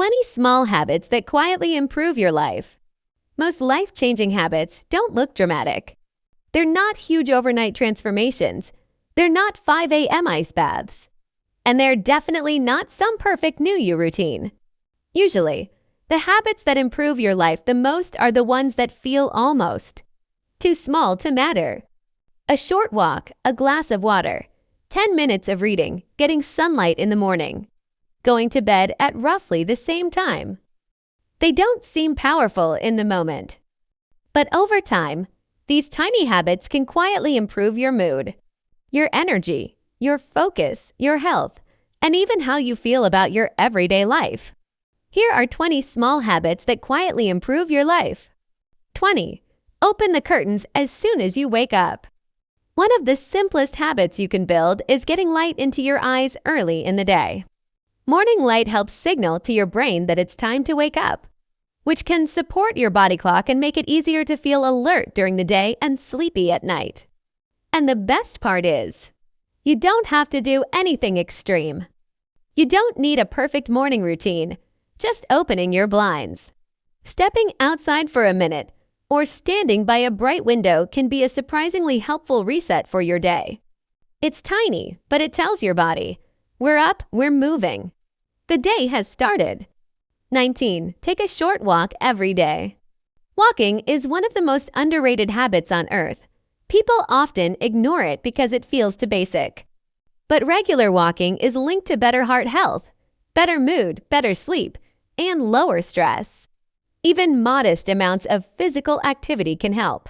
20 small habits that quietly improve your life. Most life-changing habits don't look dramatic. They're not huge overnight transformations. They're not 5 a.m. ice baths. And they're definitely not some perfect New You routine. Usually, the habits that improve your life the most are the ones that feel almost too small to matter. A short walk, a glass of water, 10 minutes of reading, getting sunlight in the morning, going to bed at roughly the same time. They don't seem powerful in the moment. But over time, these tiny habits can quietly improve your mood, your energy, your focus, your health, and even how you feel about your everyday life. Here are 20 small habits that quietly improve your life. 20. Open the curtains as soon as you wake up. One of the simplest habits you can build is getting light into your eyes early in the day. Morning light helps signal to your brain that it's time to wake up, which can support your body clock and make it easier to feel alert during the day and sleepy at night. And the best part is, you don't have to do anything extreme. You don't need a perfect morning routine, just opening your blinds. Stepping outside for a minute or standing by a bright window can be a surprisingly helpful reset for your day. It's tiny, but it tells your body, we're up, we're moving. The day has started. 19. Take a short walk every day. Walking is one of the most underrated habits on earth. People often ignore it because it feels too basic. But regular walking is linked to better heart health, better mood, better sleep, and lower stress. Even modest amounts of physical activity can help.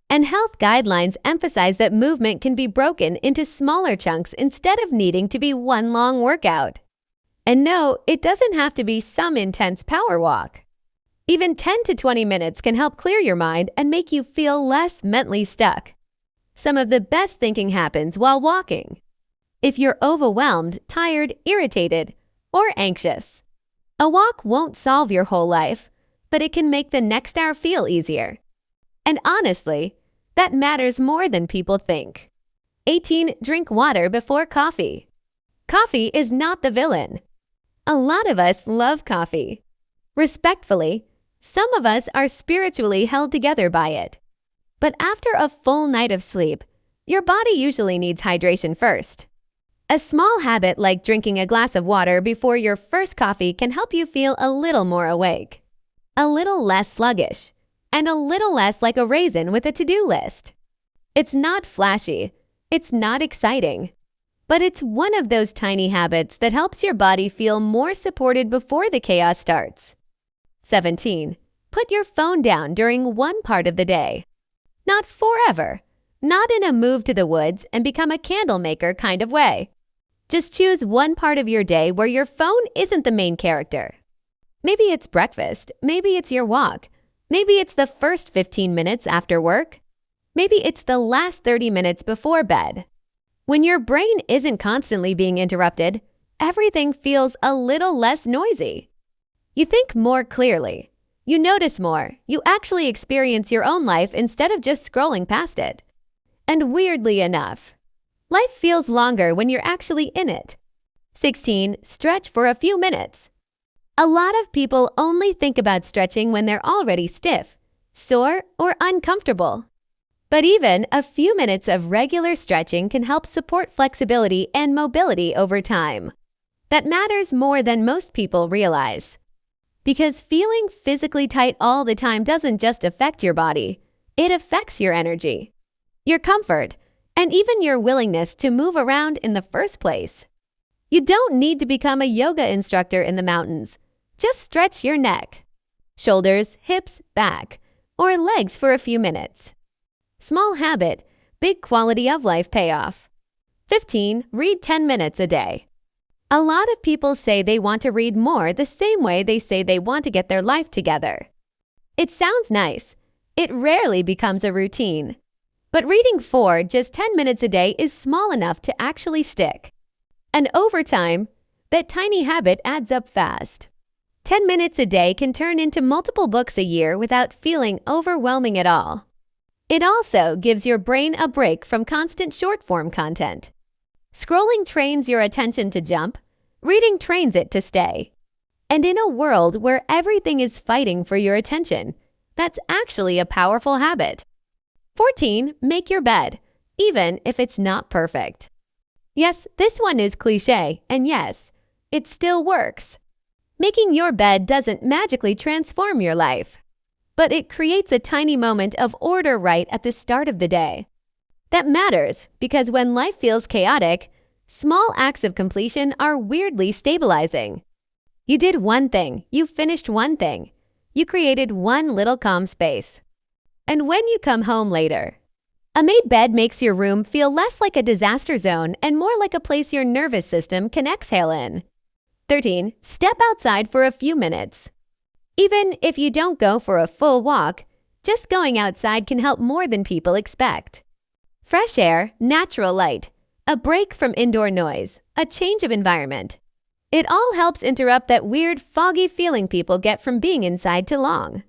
And health guidelines emphasize that movement can be broken into smaller chunks instead of needing to be one long workout. And no, it doesn't have to be some intense power walk. Even 10 to 20 minutes can help clear your mind and make you feel less mentally stuck. Some of the best thinking happens while walking. If you're overwhelmed, tired, irritated, or anxious, a walk won't solve your whole life, but it can make the next hour feel easier. And honestly, that matters more than people think. 18. Drink water before coffee. Coffee is not the villain. A lot of us love coffee. Respectfully, some of us are spiritually held together by it. But after a full night of sleep, your body usually needs hydration first. A small habit like drinking a glass of water before your first coffee can help you feel a little more awake, a little less sluggish, and a little less like a raisin with a to-do list. It's not flashy, it's not exciting, but it's one of those tiny habits that helps your body feel more supported before the chaos starts. 17. Put your phone down during one part of the day. Not forever, not in a move to the woods and become a candle maker kind of way. Just choose one part of your day where your phone isn't the main character. Maybe it's breakfast, maybe it's your walk, maybe it's the first 15 minutes after work, maybe it's the last 30 minutes before bed. When your brain isn't constantly being interrupted, everything feels a little less noisy. You think more clearly. You notice more. You actually experience your own life instead of just scrolling past it. And weirdly enough, life feels longer when you're actually in it. 16. Stretch for a few minutes. A lot of people only think about stretching when they're already stiff, sore, or uncomfortable. But even a few minutes of regular stretching can help support flexibility and mobility over time. That matters more than most people realize. Because feeling physically tight all the time doesn't just affect your body, it affects your energy, your comfort, and even your willingness to move around in the first place. You don't need to become a yoga instructor in the mountains. Just stretch your neck, shoulders, hips, back, or legs for a few minutes. Small habit, big quality of life payoff. 15. Read 10 minutes a day. A lot of people say they want to read more the same way they say they want to get their life together. It sounds nice. It rarely becomes a routine. But reading for just 10 minutes a day is small enough to actually stick. And over time, that tiny habit adds up fast. 10 minutes a day can turn into multiple books a year without feeling overwhelming at all. It also gives your brain a break from constant short-form content. Scrolling trains your attention to jump, reading trains it to stay. And in a world where everything is fighting for your attention, that's actually a powerful habit. 14. Make your bed, even if it's not perfect. Yes, this one is cliché, and yes, it still works. Making your bed doesn't magically transform your life, but it creates a tiny moment of order right at the start of the day. That matters because when life feels chaotic, small acts of completion are weirdly stabilizing. You did one thing, you finished one thing, you created one little calm space. And when you come home later, a made bed makes your room feel less like a disaster zone and more like a place your nervous system can exhale in. 13. Step outside for a few minutes. Even if you don't go for a full walk, just going outside can help more than people expect. Fresh air, natural light, a break from indoor noise, a change of environment. It all helps interrupt that weird, foggy feeling people get from being inside too long.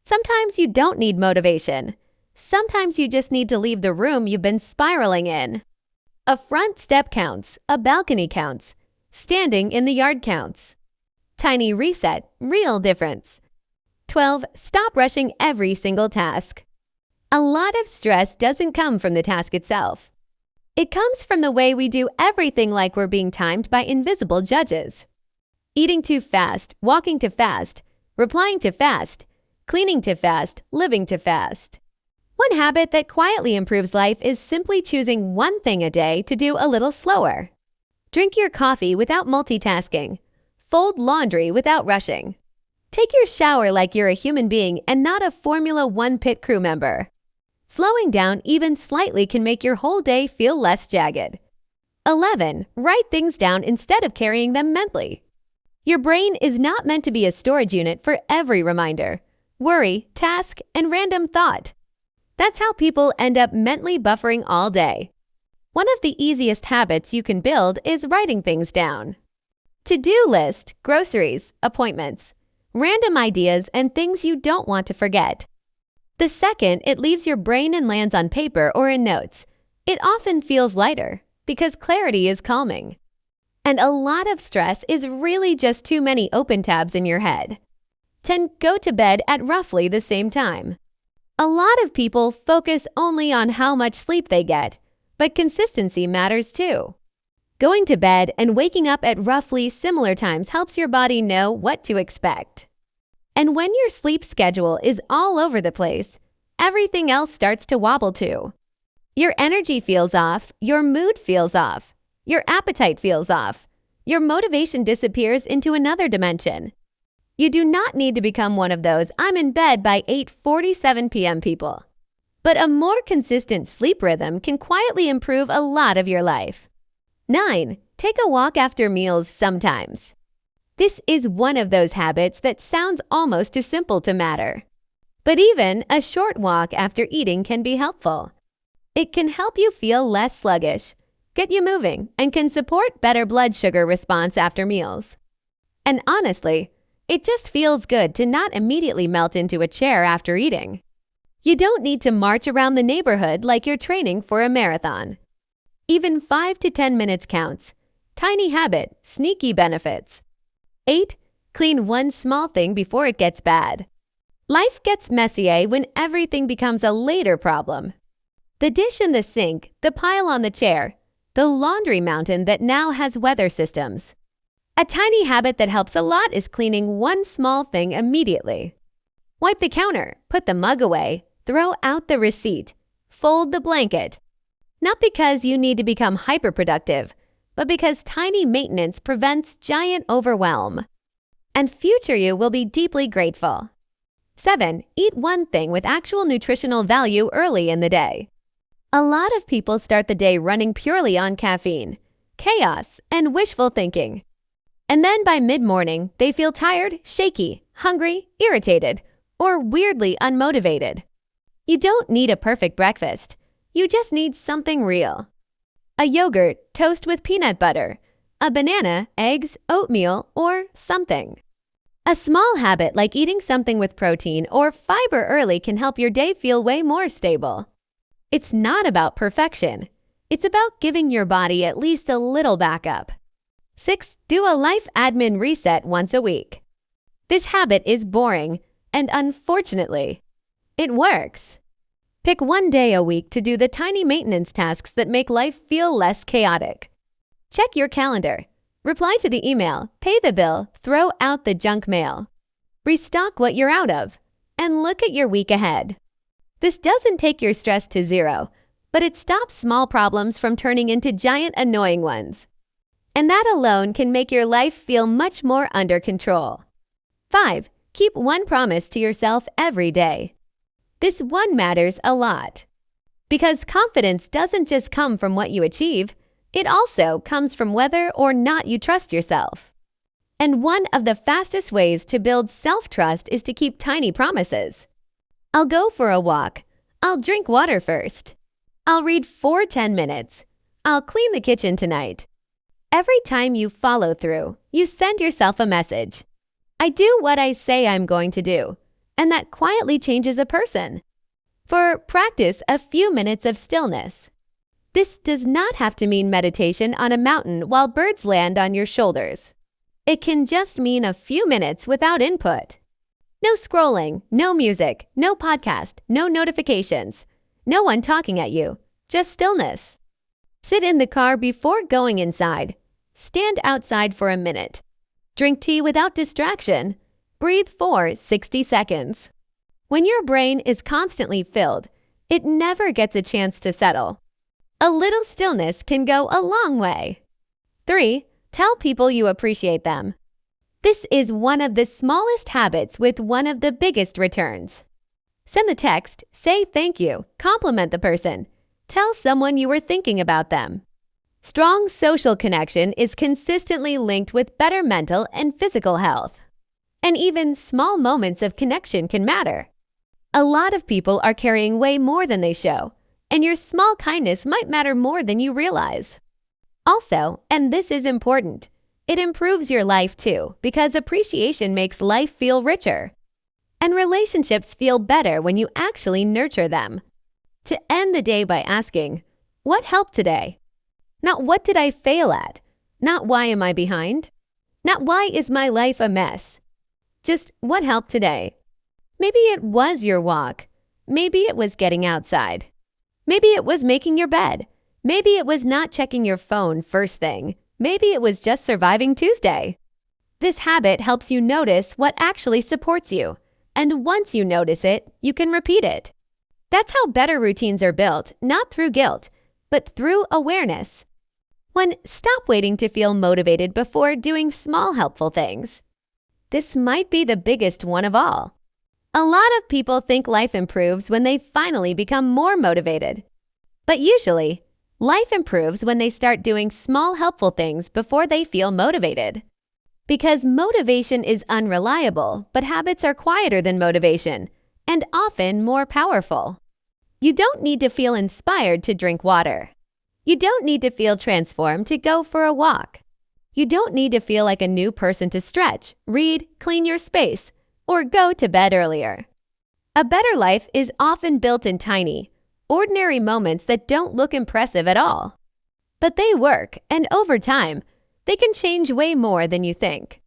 Sometimes you don't need motivation. Sometimes you just need to leave the room you've been spiraling in. A front step counts, a balcony counts, standing in the yard counts. Tiny reset, real difference. 12. Stop rushing every single task. A lot of stress doesn't come from the task itself. It comes from the way we do everything like we're being timed by invisible judges. Eating too fast, walking too fast, replying too fast, cleaning too fast, living too fast. One habit that quietly improves life is simply choosing one thing a day to do a little slower. Drink your coffee without multitasking. Fold laundry without rushing. Take your shower like you're a human being and not a Formula One pit crew member. Slowing down even slightly can make your whole day feel less jagged. 11. Write things down instead of carrying them mentally. Your brain is not meant to be a storage unit for every reminder, worry, task, and random thought. That's how people end up mentally buffering all day. One of the easiest habits you can build is writing things down. To-do list, groceries, appointments, random ideas, and things you don't want to forget. The second it leaves your brain and lands on paper or in notes, it often feels lighter because clarity is calming. And a lot of stress is really just too many open tabs in your head. 10. Go to bed at roughly the same time. A lot of people focus only on how much sleep they get, but consistency matters too. Going to bed and waking up at roughly similar times helps your body know what to expect. And when your sleep schedule is all over the place, everything else starts to wobble too. Your energy feels off, your mood feels off, your appetite feels off, your motivation disappears into another dimension. You do not need to become one of those "I'm in bed by 8:47 p.m. people. But a more consistent sleep rhythm can quietly improve a lot of your life. 9. Take a walk after meals sometimes. This is one of those habits that sounds almost too simple to matter. But even a short walk after eating can be helpful. It can help you feel less sluggish, get you moving, and can support better blood sugar response after meals. And honestly, it just feels good to not immediately melt into a chair after eating. You don't need to march around the neighborhood like you're training for a marathon. Even 5 to 10 minutes counts. Tiny habit, sneaky benefits. 8. Clean one small thing before it gets bad. Life gets messy when everything becomes a later problem. The dish in the sink, the pile on the chair, the laundry mountain that now has weather systems. A tiny habit that helps a lot is cleaning one small thing immediately. Wipe the counter, put the mug away, throw out the receipt, fold the blanket. Not because you need to become hyperproductive, but because tiny maintenance prevents giant overwhelm. And future you will be deeply grateful. 7. Eat one thing with actual nutritional value early in the day. A lot of people start the day running purely on caffeine, chaos, and wishful thinking. And then by mid-morning, they feel tired, shaky, hungry, irritated, or weirdly unmotivated. You don't need a perfect breakfast. You just need something real. A yogurt, toast with peanut butter, a banana, eggs, oatmeal, or something. A small habit like eating something with protein or fiber early can help your day feel way more stable. It's not about perfection. It's about giving your body at least a little backup. 6. Do a life admin reset once a week. This habit is boring, and unfortunately, it works. Pick one day a week to do the tiny maintenance tasks that make life feel less chaotic. Check your calendar. Reply to the email, pay the bill, throw out the junk mail. Restock what you're out of, and look at your week ahead. This doesn't take your stress to zero, but it stops small problems from turning into giant annoying ones. And that alone can make your life feel much more under control. 5. Keep one promise to yourself every day. This one matters a lot. Because confidence doesn't just come from what you achieve, it also comes from whether or not you trust yourself. And one of the fastest ways to build self-trust is to keep tiny promises. I'll go for a walk. I'll drink water first. I'll read for 10 minutes. I'll clean the kitchen tonight. Every time you follow through, you send yourself a message. I do what I say I'm going to do, and that quietly changes a person. Practice a few minutes of stillness. This does not have to mean meditation on a mountain while birds land on your shoulders. It can just mean a few minutes without input. No scrolling, no music, no podcast, no notifications, no one talking at you, just stillness. Sit in the car before going inside. Stand outside for a minute. Drink tea without distraction. Breathe for 60 seconds. When your brain is constantly filled, it never gets a chance to settle. A little stillness can go a long way. 3. Tell people you appreciate them. This is one of the smallest habits with one of the biggest returns. Send the text, say thank you, compliment the person. Tell someone you were thinking about them. Strong social connection is consistently linked with better mental and physical health. And even small moments of connection can matter. A lot of people are carrying way more than they show, and your small kindness might matter more than you realize. Also, and this is important, it improves your life too, because appreciation makes life feel richer. And relationships feel better when you actually nurture them. To end the day by asking, what helped today? Not what did I fail at? Not why am I behind? Not why is my life a mess? Just what helped today? Maybe it was your walk. Maybe it was getting outside. Maybe it was making your bed. Maybe it was not checking your phone first thing. Maybe it was just surviving Tuesday. This habit helps you notice what actually supports you. And once you notice it, you can repeat it. That's how better routines are built, not through guilt, but through awareness. 1. Stop waiting to feel motivated before doing small helpful things. This might be the biggest one of all. A lot of people think life improves when they finally become more motivated. But usually, life improves when they start doing small helpful things before they feel motivated. Because motivation is unreliable, but habits are quieter than motivation, and often more powerful. You don't need to feel inspired to drink water. You don't need to feel transformed to go for a walk. You don't need to feel like a new person to stretch, read, clean your space, or go to bed earlier. A better life is often built in tiny, ordinary moments that don't look impressive at all. But they work, and over time, they can change way more than you think.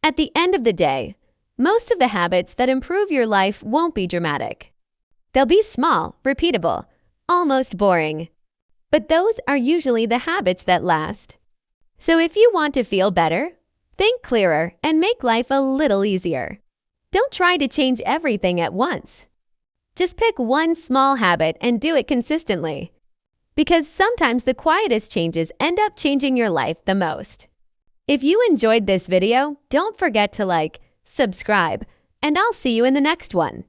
At the end of the day, most of the habits that improve your life won't be dramatic. They'll be small, repeatable, almost boring. But those are usually the habits that last. So if you want to feel better, think clearer and make life a little easier. Don't try to change everything at once. Just pick one small habit and do it consistently. Because sometimes the quietest changes end up changing your life the most. If you enjoyed this video, don't forget to like, subscribe, and I'll see you in the next one.